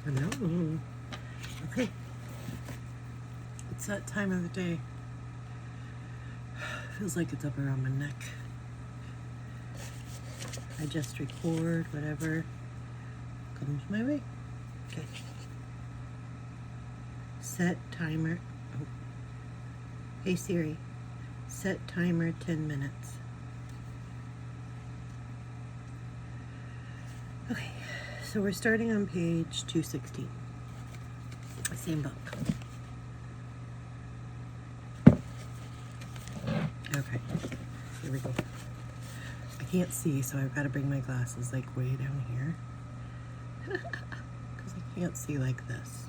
Hello. Okay. It's that time of the day. Feels like it's up around my neck. I just record whatever comes my way. Okay. Set timer. Oh. Hey Siri, set timer 10 minutes. Okay, so we're starting on page 216. Same book. Okay, here we go. I can't see, so I've got to bring my glasses like way down here because I can't see like this.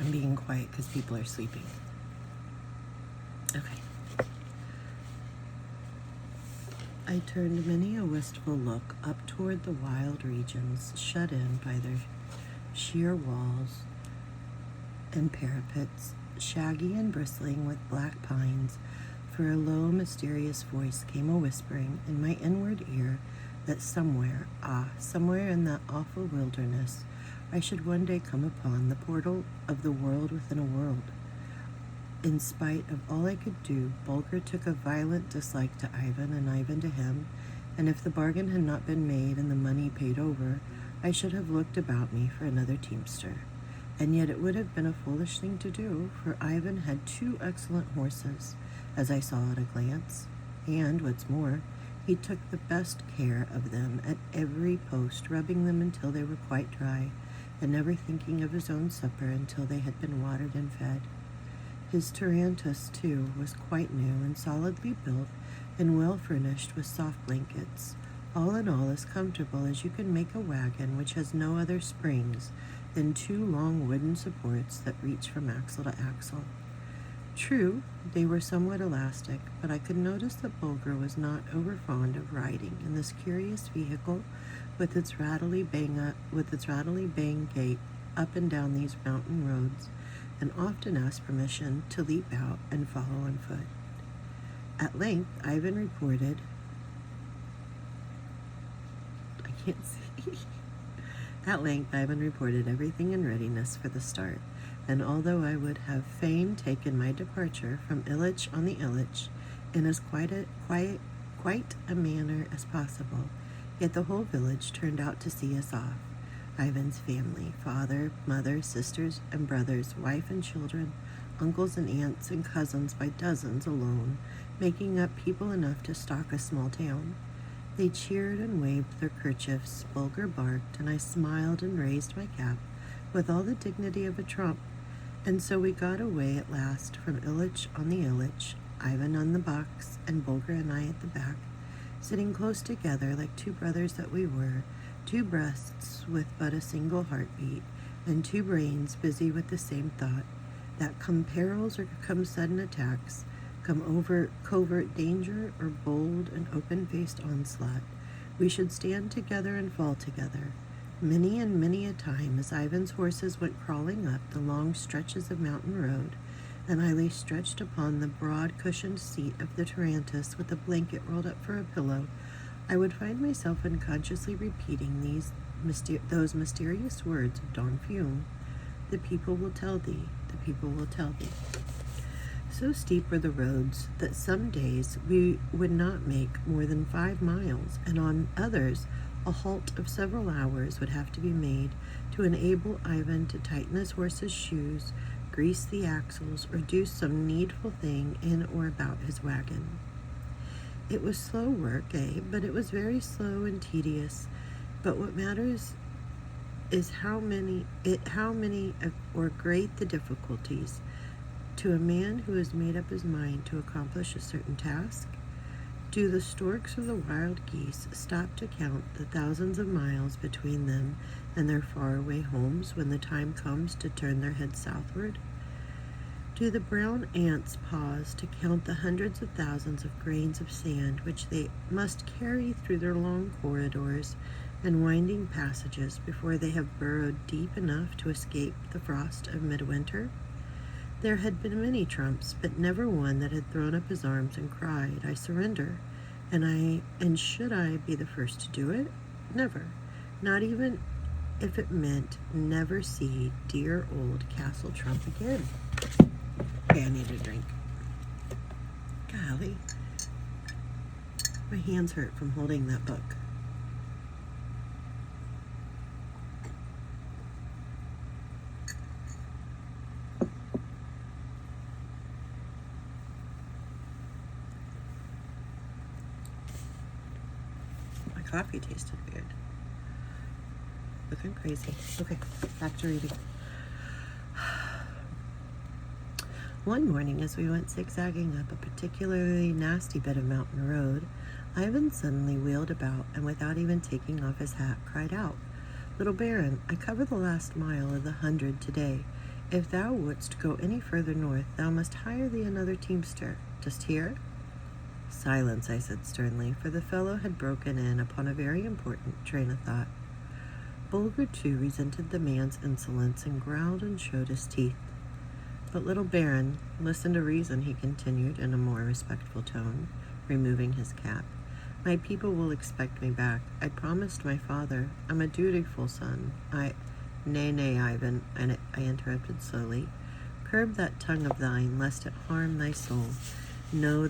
I'm being quiet because people are sleeping. Okay. I turned many a wistful look up toward the wild regions shut in by their sheer walls and parapets, shaggy and bristling with black pines, for a low, mysterious voice came a-whispering in my inward ear that somewhere in that awful wilderness, I should one day come upon the portal of the world within a world. In spite of all I could do, Bulger took a violent dislike to Ivan and Ivan to him, and if the bargain had not been made and the money paid over, I should have looked about me for another teamster. And yet it would have been a foolish thing to do, for Ivan had 2 excellent horses, as I saw at a glance, and, what's more, he took the best care of them at every post, rubbing them until they were quite dry, and never thinking of his own supper until they had been watered and fed. His tarantus, too, was quite new and solidly built and well furnished with soft blankets, all in all as comfortable as you can make a wagon which has no other springs than 2 long wooden supports that reach from axle to axle. True, they were somewhat elastic, but I could notice that Bulger was not over-fond of riding in this curious vehicle with its rattly bang gait up and down these mountain roads, and often asked permission to leap out and follow on foot. At length, Ivan reported, everything in readiness for the start, and although I would have fain taken my departure from Illich on the Illich in as quite a manner as possible, yet the whole village turned out to see us off. Ivan's family, father, mother, sisters and brothers, wife and children, uncles and aunts and cousins by dozens alone, making up people enough to stock a small town. They cheered and waved their kerchiefs, Bulger barked, and I smiled and raised my cap with all the dignity of a trump. And so we got away at last from Illich on the Illich, Ivan on the box, and Bulger and I at the back, sitting close together like 2 brothers that we were, 2 breasts with but a single heartbeat, and 2 brains busy with the same thought, that come perils or come sudden attacks, come over covert danger or bold and open-faced onslaught, we should stand together and fall together. Many and many a time as Ivan's horses went crawling up the long stretches of mountain road, and I lay stretched upon the broad cushioned seat of the tarantus with a blanket rolled up for a pillow, I would find myself unconsciously repeating those mysterious words of Don Fume. The people will tell thee, the people will tell thee. So steep were the roads that some days we would not make more than 5 miles, and on others a halt of several hours would have to be made to enable Ivan to tighten his horse's shoes, grease the axles, or do some needful thing in or about his wagon. It was slow work, but it was very slow and tedious. But what matters is how many or great the difficulties to a man who has made up his mind to accomplish a certain task. Do the storks or the wild geese stop to count the thousands of miles between them and their faraway homes when the time comes to turn their heads southward? Do the brown ants pause to count the hundreds of thousands of grains of sand which they must carry through their long corridors and winding passages before they have burrowed deep enough to escape the frost of midwinter? There had been many trumps, but never one that had thrown up his arms and cried, "I surrender." And should I be the first to do it? Never. Not even if it meant never see dear old Castle Trump again. Okay, I need a drink. Golly. My hands hurt from holding that book. My coffee tasted weird. Looking crazy. Okay, back to reading. One morning, as we went zigzagging up a particularly nasty bit of mountain road, Ivan suddenly wheeled about and, without even taking off his hat, cried out, "Little Baron, I cover the last mile of the 100 today. If thou wouldst go any further north, thou must hire thee another teamster. Dost hear?" "Silence," I said sternly, for the fellow had broken in upon a very important train of thought. Bulger, too, resented the man's insolence and growled and showed his teeth. "But, little Baron, listen to reason," he continued in a more respectful tone, removing his cap. "My people will expect me back. I promised my father. I'm a dutiful son. Nay, Ivan," I interrupted slowly. "Curb that tongue of thine, lest it harm thy soul. Know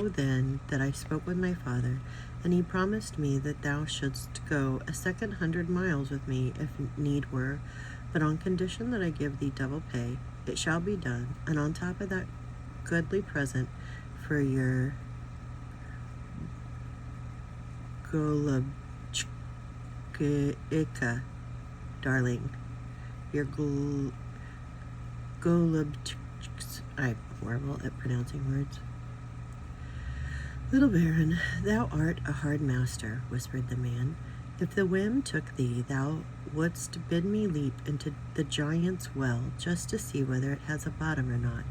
then that I spoke with my father, and he promised me that thou shouldst go a second 100 miles with me if need were, but on condition that I give thee double pay. It shall be done, and on top of that goodly present for your golubchika, darling, your golubchiks." I'm horrible at pronouncing words. "Little Baron, thou art a hard master," whispered the man. "If the whim took thee, thou wouldst bid me leap into the giant's well just to see whether it has a bottom or not.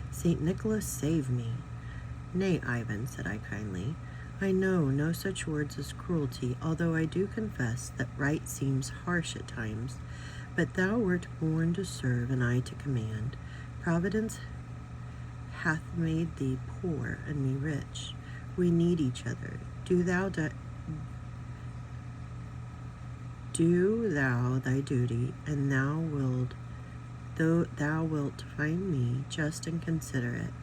St. Nicholas save me." "Nay, Ivan," said I kindly, "I know no such words as cruelty, although I do confess that right seems harsh at times. But thou wert born to serve and I to command. Providence hath made thee poor and me rich. We need each other. Do thou thy duty, and thou wilt find me just and considerate.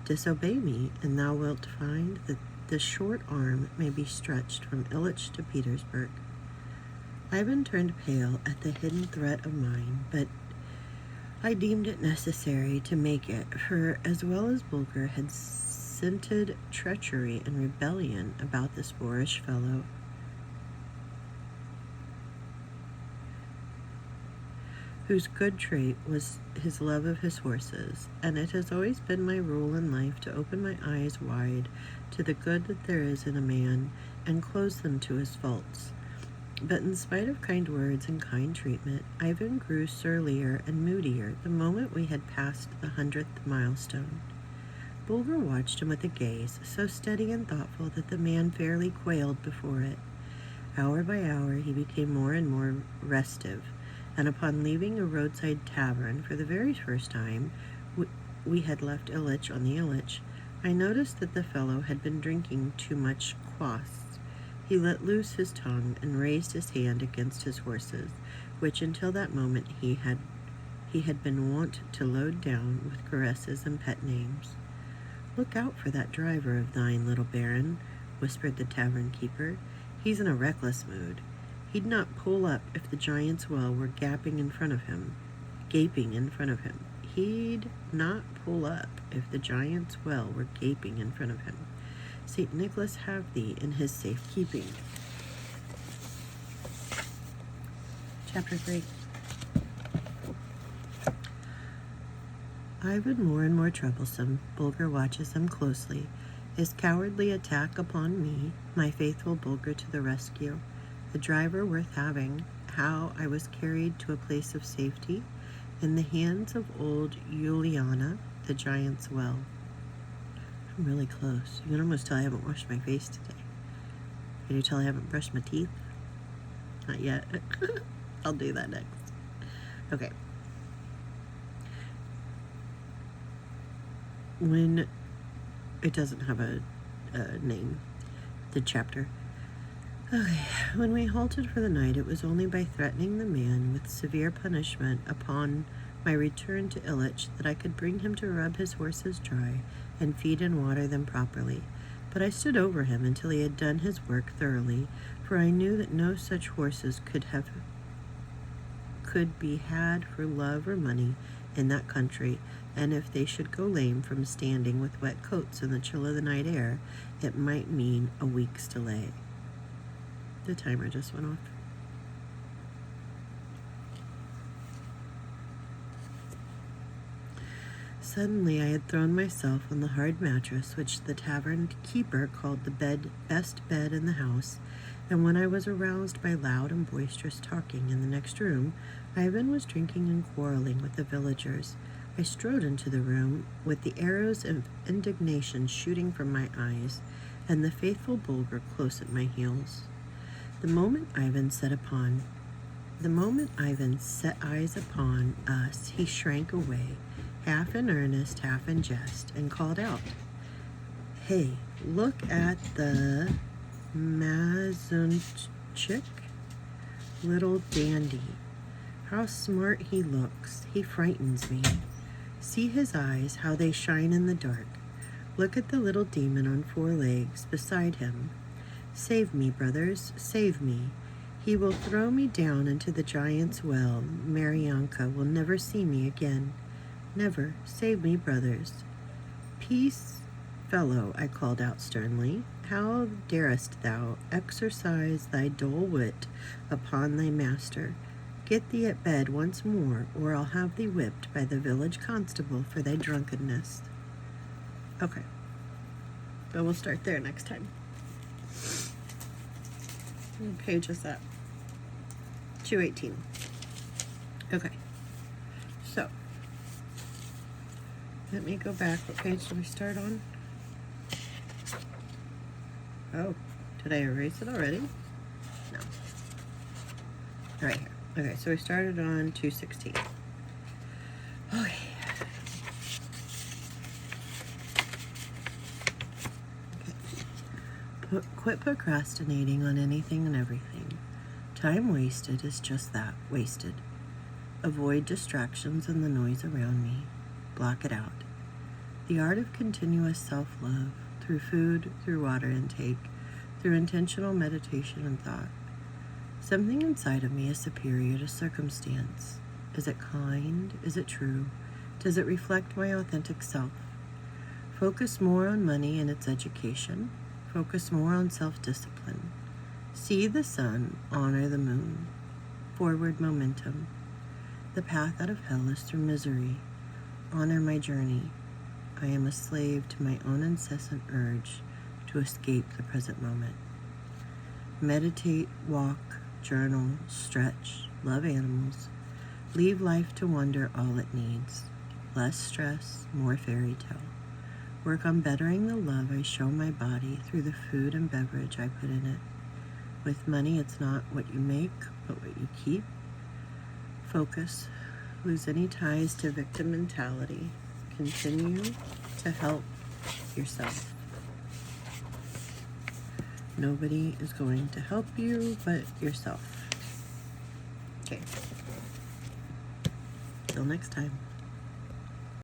Disobey me, and thou wilt find that the short arm may be stretched from Illich to Petersburg." Ivan turned pale at the hidden threat of mine, but I deemed it necessary to make it, for as well as Bulger had scented treachery and rebellion about this boorish fellow, whose good trait was his love of his horses, and it has always been my rule in life to open my eyes wide to the good that there is in a man and close them to his faults. But in spite of kind words and kind treatment, Ivan grew surlier and moodier the moment we had passed the 100th milestone. Bulger watched him with a gaze so steady and thoughtful that the man fairly quailed before it. Hour by hour he became more and more restive, and upon leaving a roadside tavern for the very first time, we had left Illich on the Illich, I noticed that the fellow had been drinking too much kvass. He let loose his tongue and raised his hand against his horses, which until that moment he had been wont to load down with caresses and pet names. "Look out for that driver of thine, little Baron," whispered the tavern keeper. "He's in a reckless mood. He'd not pull up if the giant's well were gaping in front of him. He'd not pull up if the giant's well were gaping in front of him. St. Nicholas have thee in his safe keeping." Chapter 3. Ivan more and more troublesome. Bulger watches him closely. His cowardly attack upon me, my faithful Bulger to the rescue. The driver worth having. How I was carried to a place of safety in the hands of old Juliana, the giant's well. I'm really close. You can almost tell I haven't washed my face today. Can you tell I haven't brushed my teeth? Not yet. I'll do that next. Okay. When it doesn't have a name, the chapter. Okay, when we halted for the night, it was only by threatening the man with severe punishment upon my return to Illich that I could bring him to rub his horses dry and feed and water them properly. But I stood over him until he had done his work thoroughly, for I knew that no such horses could be had for love or money in that country, and if they should go lame from standing with wet coats in the chill of the night air, it might mean a week's delay. The timer just went off. Suddenly I had thrown myself on the hard mattress which the tavern keeper called the best bed in the house, and when I was aroused by loud and boisterous talking in the next room, Ivan was drinking and quarreling with the villagers. I strode into the room with the arrows of indignation shooting from my eyes, and the faithful Bulger close at my heels. The moment Ivan set eyes upon us, he shrank away, half in earnest, half in jest, and called out, "Hey, look at the Mazunchik, little dandy. How smart he looks. He frightens me. See his eyes, how they shine in the dark. Look at the little demon on 4 legs beside him. Save me, brothers, save me. He will throw me down into the giant's well. Maryanka will never see me again. Never. Save me, brothers." "Peace, fellow," I called out sternly. "How darest thou exercise thy dull wit upon thy master? Get thee at bed once more, or I'll have thee whipped by the village constable for thy drunkenness." Okay. But we'll start there next time. What page is that? 218. Okay. So, let me go back. What page did we start on? Oh, did I erase it already? No. Right here. Okay, so we started on 216. Okay. Quit procrastinating on anything and everything. Time wasted is just that, wasted. Avoid distractions and the noise around me. Block it out. The art of continuous self-love, through food, through water intake, through intentional meditation and thought. Something inside of me is superior to circumstance. Is it kind? Is it true? Does it reflect my authentic self? Focus more on money and its education. Focus more on self-discipline. See the sun, honor the moon. Forward momentum. The path out of hell is through misery. Honor my journey. I am a slave to my own incessant urge to escape the present moment. Meditate, walk, journal, stretch, love animals. Leave life to wonder all it needs. Less stress, more fairy tale. Work on bettering the love I show my body through the food and beverage I put in it. With money, it's not what you make, but what you keep. Focus. Lose any ties to victim mentality. Continue to help yourself. Nobody is going to help you but yourself. Okay. Till next time.